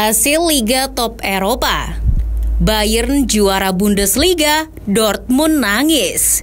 Hasil Liga Top Eropa. Bayern juara Bundesliga, Dortmund nangis.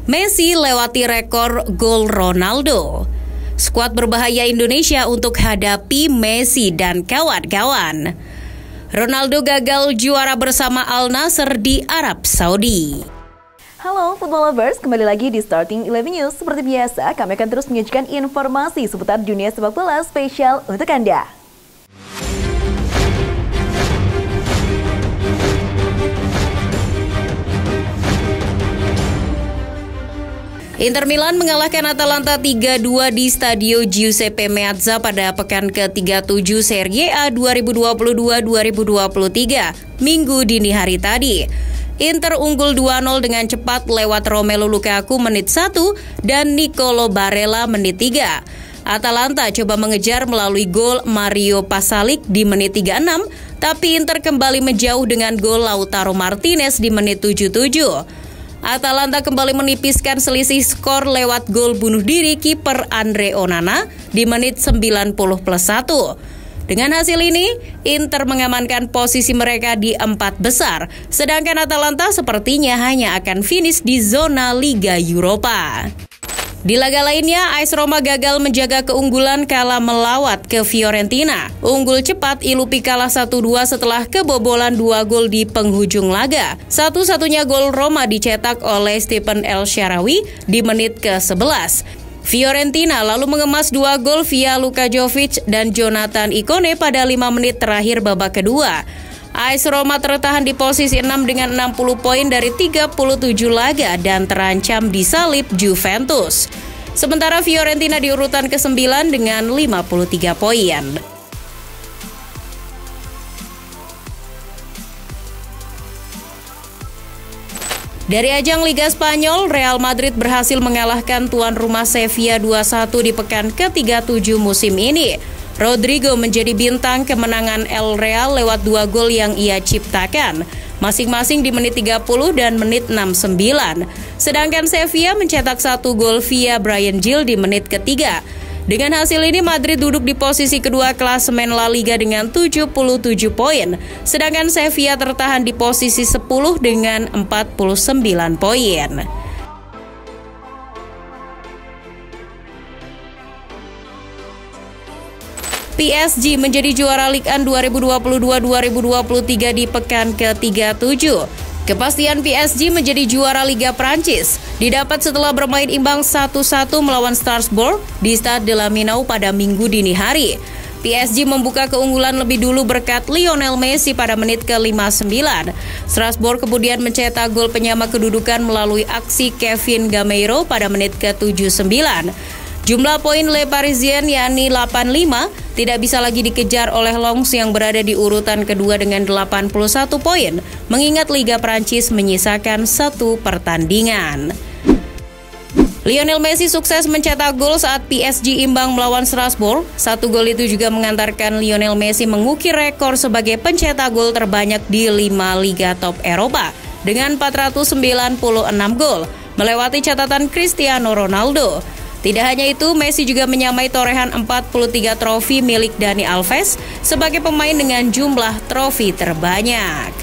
Messi lewati rekor gol Ronaldo. Skuad berbahaya Indonesia untuk hadapi Messi dan kawan-kawan. Ronaldo gagal juara bersama Al Nassr di Arab Saudi. Halo Football Lovers, kembali lagi di Starting 11 News. Seperti biasa, kami akan terus menyajikan informasi seputar dunia sepak bola spesial untuk Anda. Inter Milan mengalahkan Atalanta 3-2 di Stadio Giuseppe Meazza pada pekan ke-37 Serie A 2022-2023, Minggu dini hari tadi. Inter unggul 2-0 dengan cepat lewat Romelu Lukaku menit 1 dan Nicolo Barella menit 3. Atalanta coba mengejar melalui gol Mario Pasalic di menit 36, tapi Inter kembali menjauh dengan gol Lautaro Martinez di menit 77. Atalanta kembali menipiskan selisih skor lewat gol bunuh diri kiper Andre Onana di menit 90+1. Dengan hasil ini, Inter mengamankan posisi mereka di 4 besar, sedangkan Atalanta sepertinya hanya akan finish di zona Liga Eropa. Di laga lainnya, AS Roma gagal menjaga keunggulan kala melawat ke Fiorentina. Unggul cepat, Ilupi kalah 1-2 setelah kebobolan 2 gol di penghujung laga. Satu-satunya gol Roma dicetak oleh Stephen El Shaarawy di menit ke-11. Fiorentina lalu mengemas 2 gol via Luka Jovic dan Jonathan Ikone pada 5 menit terakhir babak kedua. AS Roma tertahan di posisi 6 dengan 60 poin dari 37 laga dan terancam disalip Juventus. Sementara Fiorentina di urutan ke-9 dengan 53 poin. Dari ajang Liga Spanyol, Real Madrid berhasil mengalahkan tuan rumah Sevilla 2-1 di pekan ke-37 musim ini. Rodrigo menjadi bintang kemenangan El Real lewat 2 gol yang ia ciptakan, masing-masing di menit 30 dan menit 69. Sedangkan Sevilla mencetak 1 gol via Bryan Gil di menit ketiga. Dengan hasil ini, Madrid duduk di posisi kedua klasemen La Liga dengan 77 poin, sedangkan Sevilla tertahan di posisi 10 dengan 49 poin. PSG menjadi juara Ligue 1 2022-2023 di pekan ke-37. Kepastian PSG menjadi juara Liga Prancis didapat setelah bermain imbang 1-1 melawan Strasbourg di Stade de la Minau pada Minggu dini hari. PSG membuka keunggulan lebih dulu berkat Lionel Messi pada menit ke-59. Strasbourg kemudian mencetak gol penyama kedudukan melalui aksi Kevin Gameiro pada menit ke-79. Jumlah poin Le Parisien yakni 85 tidak bisa lagi dikejar oleh Lens yang berada di urutan kedua dengan 81 poin, mengingat Liga Prancis menyisakan 1 pertandingan. Lionel Messi sukses mencetak gol saat PSG imbang melawan Strasbourg. 1 gol itu juga mengantarkan Lionel Messi mengukir rekor sebagai pencetak gol terbanyak di 5 Liga Top Eropa dengan 496 gol, melewati catatan Cristiano Ronaldo. Tidak hanya itu, Messi juga menyamai torehan 43 trofi milik Dani Alves sebagai pemain dengan jumlah trofi terbanyak.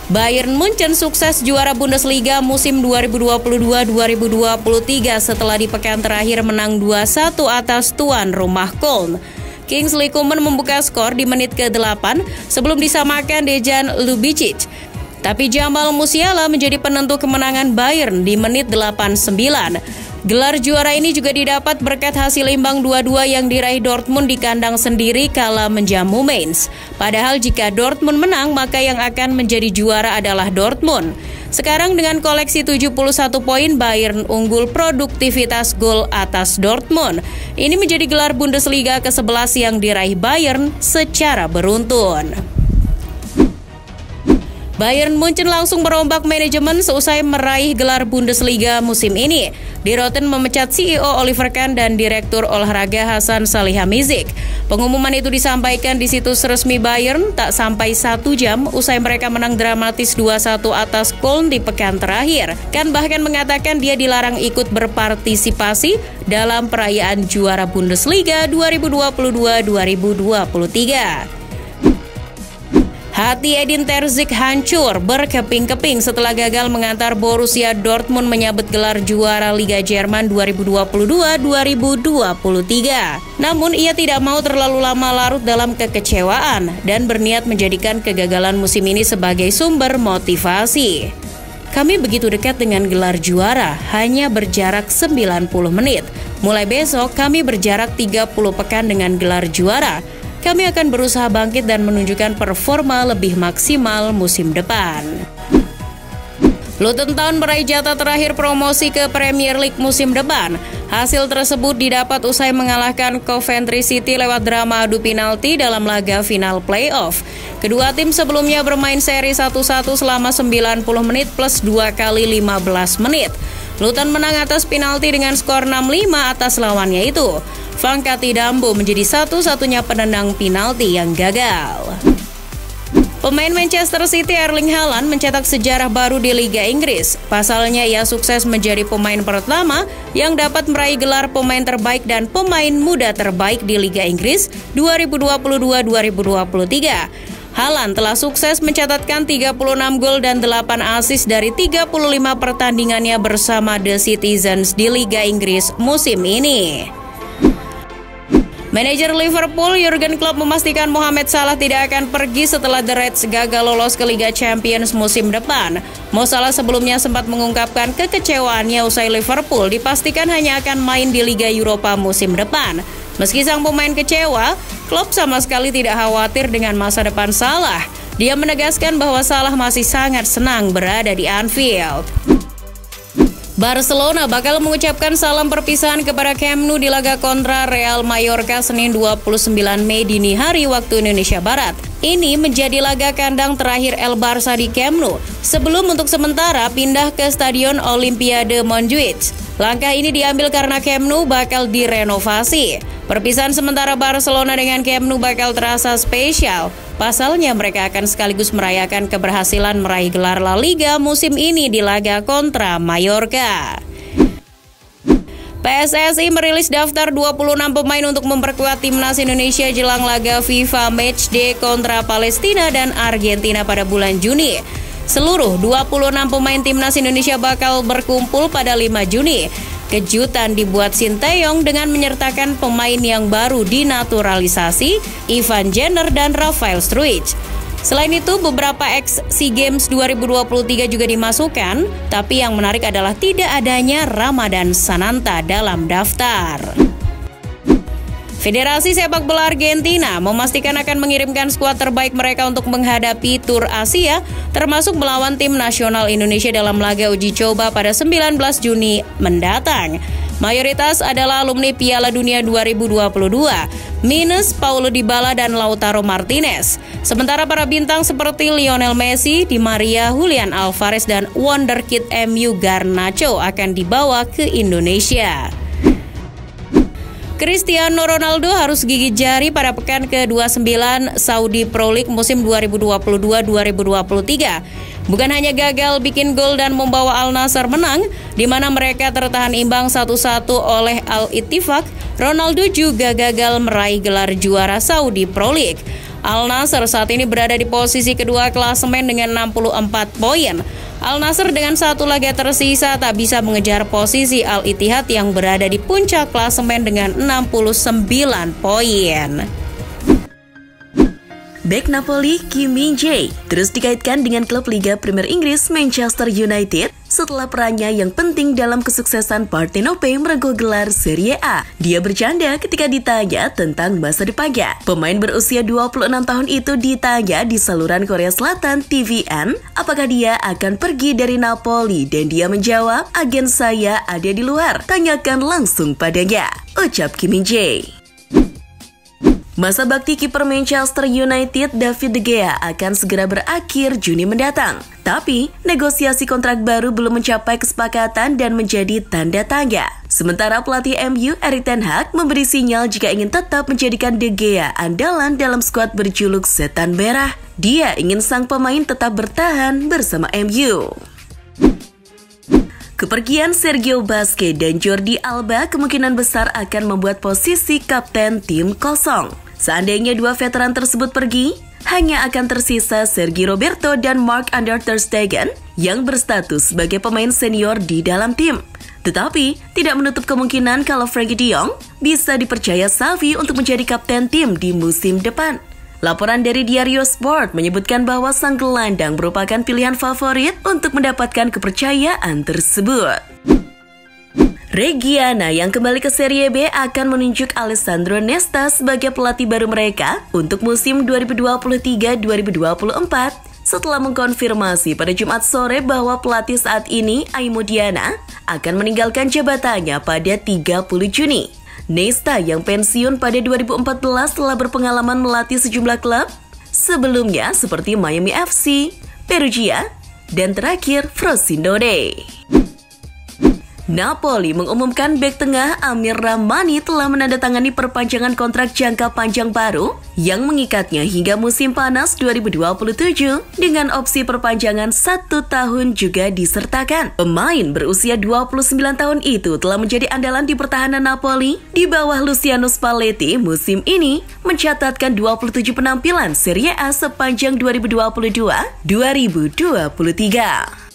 Bayern Munchen sukses juara Bundesliga musim 2022-2023 setelah di pekan terakhir menang 2-1 atas tuan rumah Köln. Kingsley Coman membuka skor di menit ke-8 sebelum disamakan Dejan Lubicic. Tapi Jamal Musiala menjadi penentu kemenangan Bayern di menit 89. Gelar juara ini juga didapat berkat hasil imbang 2-2 yang diraih Dortmund di kandang sendiri kala menjamu Mainz. Padahal jika Dortmund menang, maka yang akan menjadi juara adalah Dortmund. Sekarang dengan koleksi 71 poin, Bayern unggul produktivitas gol atas Dortmund. Ini menjadi gelar Bundesliga ke-11 yang diraih Bayern secara beruntun. Bayern Munchen langsung merombak manajemen seusai meraih gelar Bundesliga musim ini. Di Rotten memecat CEO Oliver Kahn dan Direktur Olahraga Hasan Salihamidzic. Pengumuman itu disampaikan di situs resmi Bayern tak sampai 1 jam usai mereka menang dramatis 2-1 atas Köln di pekan terakhir. Kahn bahkan mengatakan dia dilarang ikut berpartisipasi dalam perayaan juara Bundesliga 2022-2023. Hati Edin Terzic hancur berkeping-keping setelah gagal mengantar Borussia Dortmund menyabet gelar juara Liga Jerman 2022-2023. Namun ia tidak mau terlalu lama larut dalam kekecewaan dan berniat menjadikan kegagalan musim ini sebagai sumber motivasi. Kami begitu dekat dengan gelar juara, hanya berjarak 90 menit. Mulai besok kami berjarak 30 pekan dengan gelar juara. Kami akan berusaha bangkit dan menunjukkan performa lebih maksimal musim depan. Luton Town meraih jatah terakhir promosi ke Premier League musim depan. Hasil tersebut didapat usai mengalahkan Coventry City lewat drama adu penalti dalam laga final playoff. Kedua tim sebelumnya bermain seri 1-1 selama 90 menit plus 2 kali 15 menit. Luton menang atas penalti dengan skor 6-5 atas lawannya itu. Fangkati Dambo menjadi satu-satunya penendang penalti yang gagal. Pemain Manchester City Erling Haaland mencetak sejarah baru di Liga Inggris. Pasalnya ia sukses menjadi pemain pertama yang dapat meraih gelar pemain terbaik dan pemain muda terbaik di Liga Inggris 2022-2023. Haaland telah sukses mencatatkan 36 gol dan 8 assist dari 35 pertandingannya bersama The Citizens di Liga Inggris musim ini. Manajer Liverpool Jurgen Klopp memastikan Mohamed Salah tidak akan pergi setelah The Reds gagal lolos ke Liga Champions musim depan. Mo Salah sebelumnya sempat mengungkapkan kekecewaannya usai Liverpool dipastikan hanya akan main di Liga Eropa musim depan. Meski sang pemain kecewa, Klopp sama sekali tidak khawatir dengan masa depan Salah. Dia menegaskan bahwa Salah masih sangat senang berada di Anfield. Barcelona bakal mengucapkan salam perpisahan kepada Camp Nou di laga kontra Real Mallorca Senin 29 Mei dini hari waktu Indonesia Barat. Ini menjadi laga kandang terakhir El Barça di Camp Nou sebelum untuk sementara pindah ke Stadion Olimpiade Montjuïc. Langkah ini diambil karena Camp Nou bakal direnovasi. Perpisahan sementara Barcelona dengan Camp Nou bakal terasa spesial. Pasalnya mereka akan sekaligus merayakan keberhasilan meraih gelar La Liga musim ini di laga kontra Mallorca. PSSI merilis daftar 26 pemain untuk memperkuat timnas Indonesia jelang laga FIFA Matchday kontra Palestina dan Argentina pada bulan Juni. Seluruh 26 pemain timnas Indonesia bakal berkumpul pada 5 Juni. Kejutan dibuat Sinteyong dengan menyertakan pemain yang baru dinaturalisasi, Ivan Jenner dan Rafael Struijk. Selain itu, beberapa ex-SEA Games 2023 juga dimasukkan, tapi yang menarik adalah tidak adanya Ramadan Sananta dalam daftar. Federasi Sepak Bola Argentina memastikan akan mengirimkan skuad terbaik mereka untuk menghadapi Tur Asia, termasuk melawan tim nasional Indonesia dalam laga uji coba pada 19 Juni mendatang. Mayoritas adalah alumni Piala Dunia 2022, minus Paulo Dybala dan Lautaro Martinez. Sementara para bintang seperti Lionel Messi, Di Maria, Julian Alvarez, dan wonderkid MU Garnacho akan dibawa ke Indonesia. Cristiano Ronaldo harus gigit jari pada pekan ke-29 Saudi Pro League musim 2022-2023. Bukan hanya gagal bikin gol dan membawa Al Nassr menang, di mana mereka tertahan imbang 1-1 oleh Al Ittifaq, Ronaldo juga gagal meraih gelar juara Saudi Pro League. Al Nassr saat ini berada di posisi kedua klasemen dengan 64 poin. Al Nassr dengan satu laga tersisa tak bisa mengejar posisi Al Ittihad yang berada di puncak klasemen dengan 69 poin. Bek Napoli Kim Min-jae terus dikaitkan dengan klub Liga Premier Inggris Manchester United setelah perannya yang penting dalam kesuksesan Partenope merengkuh gelar Serie A. Dia bercanda ketika ditanya tentang masa depannya. Pemain berusia 26 tahun itu ditanya di saluran Korea Selatan TVN apakah dia akan pergi dari Napoli, dan dia menjawab, "Agen saya ada di luar, tanyakan langsung padanya," ucap Kim Min-jae. Masa bakti kiper Manchester United David De Gea akan segera berakhir Juni mendatang. Tapi, negosiasi kontrak baru belum mencapai kesepakatan dan menjadi tanda tanya. Sementara pelatih MU Erik ten Hag memberi sinyal jika ingin tetap menjadikan De Gea andalan dalam skuad berjuluk Setan Merah. Dia ingin sang pemain tetap bertahan bersama MU. Kepergian Sergio Busquets dan Jordi Alba kemungkinan besar akan membuat posisi kapten tim kosong. Seandainya dua veteran tersebut pergi, hanya akan tersisa Sergi Roberto dan Marc-Andre ter Stegen yang berstatus sebagai pemain senior di dalam tim. Tetapi, tidak menutup kemungkinan kalau Frenkie de Jong bisa dipercaya Xavi untuk menjadi kapten tim di musim depan. Laporan dari Diario Sport menyebutkan bahwa sang gelandang merupakan pilihan favorit untuk mendapatkan kepercayaan tersebut. Reggiana yang kembali ke Serie B akan menunjuk Alessandro Nesta sebagai pelatih baru mereka untuk musim 2023-2024 setelah mengkonfirmasi pada Jumat sore bahwa pelatih saat ini, Aimo Diana, akan meninggalkan jabatannya pada 30 Juni. Nesta yang pensiun pada 2014 telah berpengalaman melatih sejumlah klub sebelumnya seperti Miami FC, Perugia, dan terakhir Frosinone. Napoli mengumumkan bek tengah Amir Rahmani telah menandatangani perpanjangan kontrak jangka panjang baru yang mengikatnya hingga musim panas 2027 dengan opsi perpanjangan 1 tahun juga disertakan. Pemain berusia 29 tahun itu telah menjadi andalan di pertahanan Napoli di bawah Luciano Spalletti musim ini mencatatkan 27 penampilan Serie A sepanjang 2022-2023.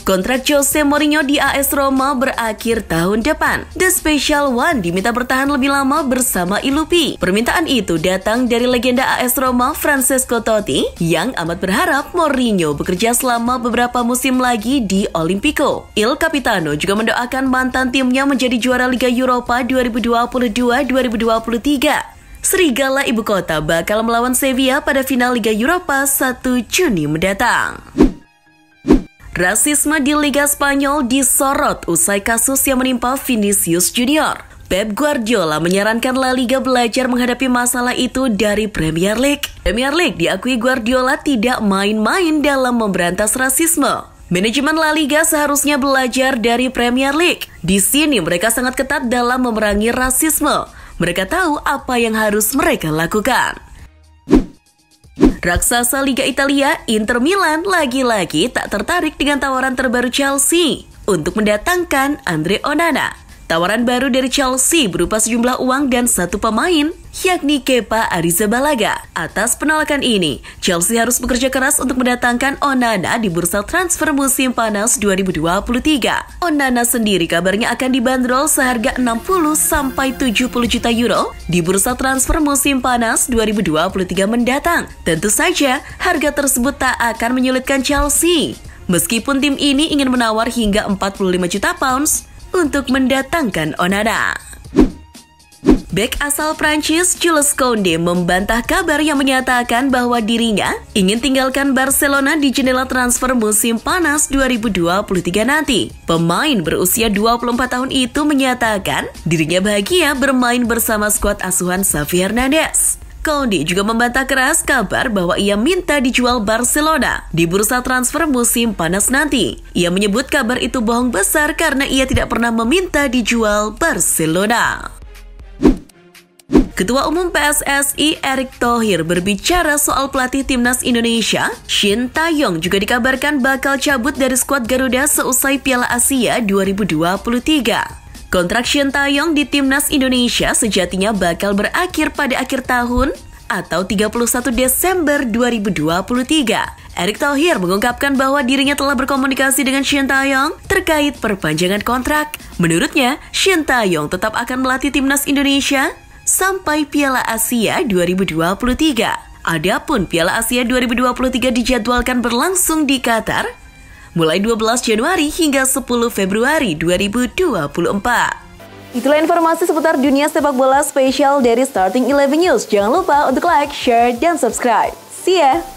Kontrak Jose Mourinho di AS Roma berakhir tahun depan. The Special One diminta bertahan lebih lama bersama Ilupi. Permintaan itu datang dari legenda AS Roma Francesco Totti yang amat berharap Mourinho bekerja selama beberapa musim lagi di Olimpico. Il Capitano juga mendoakan mantan timnya menjadi juara Liga Eropa 2022-2023. Serigala Ibu Kota bakal melawan Sevilla pada final Liga Eropa 1 Juni mendatang. Rasisme di Liga Spanyol disorot usai kasus yang menimpa Vinicius Junior. Pep Guardiola menyarankan La Liga belajar menghadapi masalah itu dari Premier League. Premier League diakui Guardiola tidak main-main dalam memberantas rasisme. Manajemen La Liga seharusnya belajar dari Premier League. Di sini mereka sangat ketat dalam memerangi rasisme. Mereka tahu apa yang harus mereka lakukan. Raksasa Liga Italia, Inter Milan lagi-lagi tak tertarik dengan tawaran terbaru Chelsea untuk mendatangkan Andre Onana. Tawaran baru dari Chelsea berupa sejumlah uang dan satu pemain, yakni Kepa Arrizabalaga. Atas penolakan ini, Chelsea harus bekerja keras untuk mendatangkan Onana di bursa transfer musim panas 2023. Onana sendiri kabarnya akan dibanderol seharga 60-70 juta euro di bursa transfer musim panas 2023 mendatang. Tentu saja, harga tersebut tak akan menyulitkan Chelsea. Meskipun tim ini ingin menawar hingga 45 juta pounds untuk mendatangkan Onana. Bek asal Prancis Jules Koundé membantah kabar yang menyatakan bahwa dirinya ingin tinggalkan Barcelona di jendela transfer musim panas 2023 nanti. Pemain berusia 24 tahun itu menyatakan dirinya bahagia bermain bersama skuad asuhan Xavi Hernandez. Koundé juga membantah keras kabar bahwa ia minta dijual Barcelona di bursa transfer musim panas nanti. Ia menyebut kabar itu bohong besar karena ia tidak pernah meminta dijual Barcelona. Ketua Umum PSSI Erick Thohir berbicara soal pelatih timnas Indonesia, Shin Tae-yong juga dikabarkan bakal cabut dari skuad Garuda seusai Piala Asia 2023. Kontrak Shin Tae-yong di timnas Indonesia sejatinya bakal berakhir pada akhir tahun atau 31 Desember 2023. Erick Thohir mengungkapkan bahwa dirinya telah berkomunikasi dengan Shin Tae-yong terkait perpanjangan kontrak. Menurutnya, Shin Tae-yong tetap akan melatih timnas Indonesia sampai Piala Asia 2023. Adapun Piala Asia 2023 dijadwalkan berlangsung di Qatar mulai 12 Januari hingga 10 Februari 2024. Itulah informasi seputar dunia sepak bola spesial dari Starting 11 News. Jangan lupa untuk like, share, dan subscribe. See ya!